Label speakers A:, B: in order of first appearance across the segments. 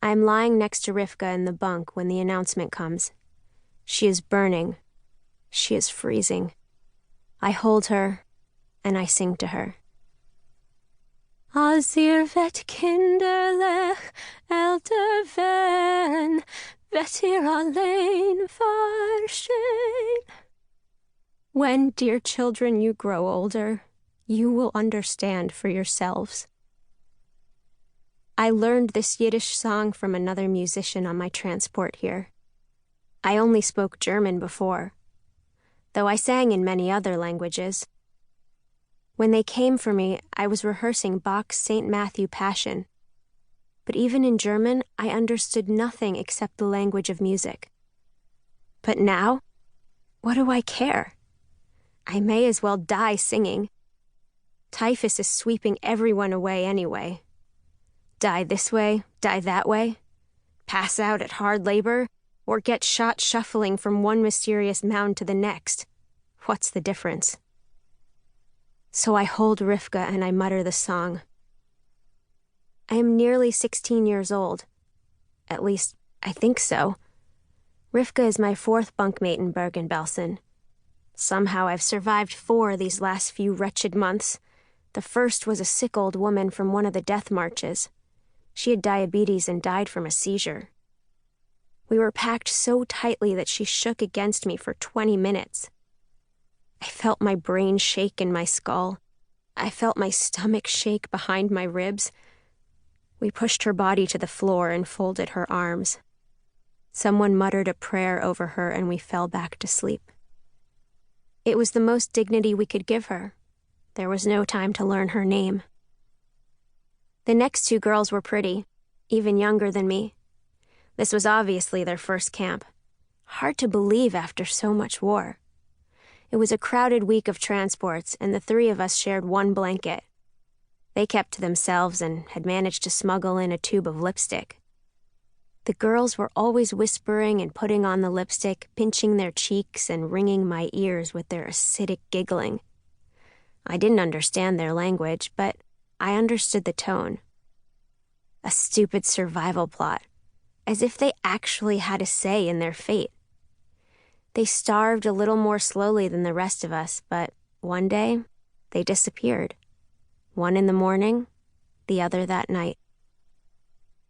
A: I'm lying next to Rivka in the bunk when the announcement comes. She is burning. She is freezing. I hold her, and I sing to her. Als ihr wett kinderlich älter werden, wett ihr allein verstehen. When, dear children, you grow older, you will understand for yourselves. I learned this Yiddish song from another musician on my transport here. I only spoke German before, though I sang in many other languages. When they came for me, I was rehearsing Bach's St. Matthew Passion. But even in German, I understood nothing except the language of music. But now, what do I care? I may as well die singing. Typhus is sweeping everyone away anyway. Die this way, die that way, pass out at hard labor, or get shot shuffling from one mysterious mound to the next. What's the difference? So I hold Rivka and I mutter the song. I am nearly 16 years old. At least, I think so. Rivka is my 4th bunkmate in Bergen-Belsen. Somehow I've survived 4 these last few wretched months. The first was a sick old woman from one of the death marches. She had diabetes and died from a seizure. We were packed so tightly that she shook against me for 20 minutes. I felt my brain shake in my skull. I felt my stomach shake behind my ribs. We pushed her body to the floor and folded her arms. Someone muttered a prayer over her and we fell back to sleep. It was the most dignity we could give her. There was no time to learn her name. The next 2 girls were pretty, even younger than me. This was obviously their first camp. Hard to believe after so much war. It was a crowded week of transports, and the 3 of us shared one blanket. They kept to themselves and had managed to smuggle in a tube of lipstick. The girls were always whispering and putting on the lipstick, pinching their cheeks and ringing my ears with their acidic giggling. I didn't understand their language, but I understood the tone. A stupid survival plot, as if they actually had a say in their fate. They starved a little more slowly than the rest of us, but one day, they disappeared. One in the morning, the other that night.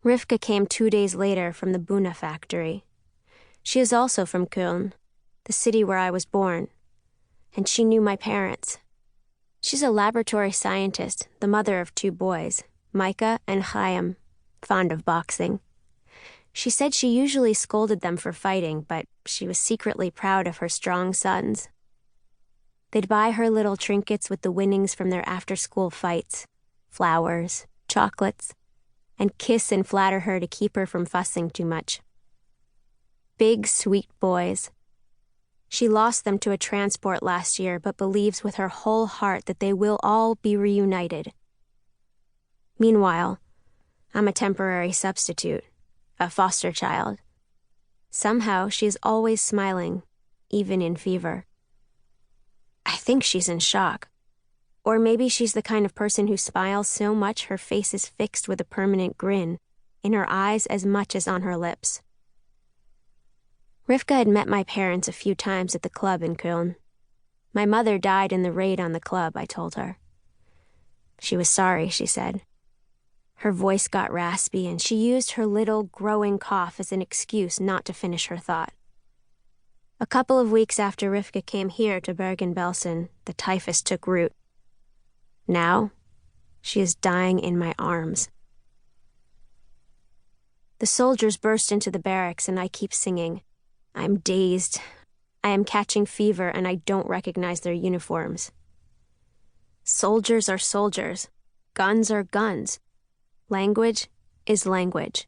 A: Rivka came 2 days later from the Buna factory. She is also from Köln, the city where I was born, and she knew my parents. She's a laboratory scientist, the mother of 2 boys, Micah and Chaim, fond of boxing. She said she usually scolded them for fighting, but she was secretly proud of her strong sons. They'd buy her little trinkets with the winnings from their after-school fights, flowers, chocolates, and kiss and flatter her to keep her from fussing too much. Big, sweet boys. She lost them to a transport last year, but believes with her whole heart that they will all be reunited. Meanwhile, I'm a temporary substitute, a foster child. Somehow, she's always smiling, even in fever. I think she's in shock. Or maybe she's the kind of person who smiles so much her face is fixed with a permanent grin, in her eyes as much as on her lips. Rivka had met my parents a few times at the club in Köln. My mother died in the raid on the club, I told her. She was sorry, she said. Her voice got raspy, and she used her little, growing cough as an excuse not to finish her thought. A couple of weeks after Rivka came here to Bergen-Belsen, the typhus took root. Now, she is dying in my arms. The soldiers burst into the barracks, and I keep singing. I'm dazed. I am catching fever, and I don't recognize their uniforms. Soldiers are soldiers. Guns are guns. Language is language.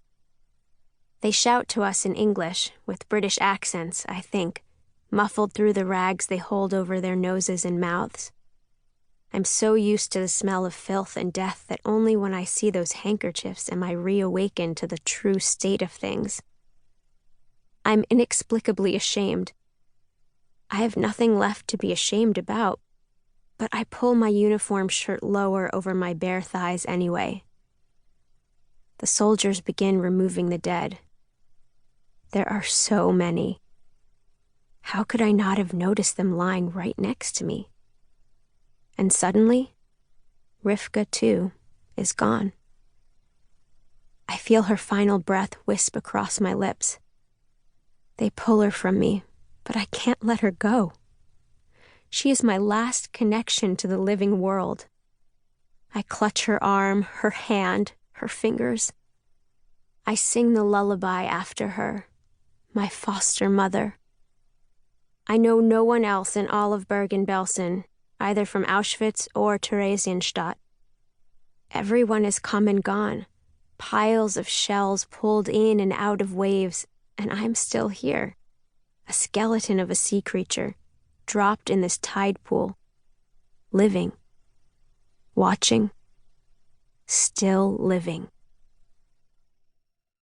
A: They shout to us in English, with British accents, I think, muffled through the rags they hold over their noses and mouths. I'm so used to the smell of filth and death that only when I see those handkerchiefs am I reawakened to the true state of things. I'm inexplicably ashamed. I have nothing left to be ashamed about, but I pull my uniform shirt lower over my bare thighs anyway. the soldiers begin removing the dead. There are so many. How could I not have noticed them lying right next to me? And suddenly, Rivka, too, is gone. I feel her final breath wisp across my lips. They pull her from me, but I can't let her go. She is my last connection to the living world. I clutch her arm, her hand, her fingers. I sing the lullaby after her, my foster mother. I know no one else in all of Bergen-Belsen, either from Auschwitz or Theresienstadt. Everyone is come and gone, piles of shells pulled in and out of waves, and I'm still here, a skeleton of a sea creature, dropped in this tide pool, living, watching, still living.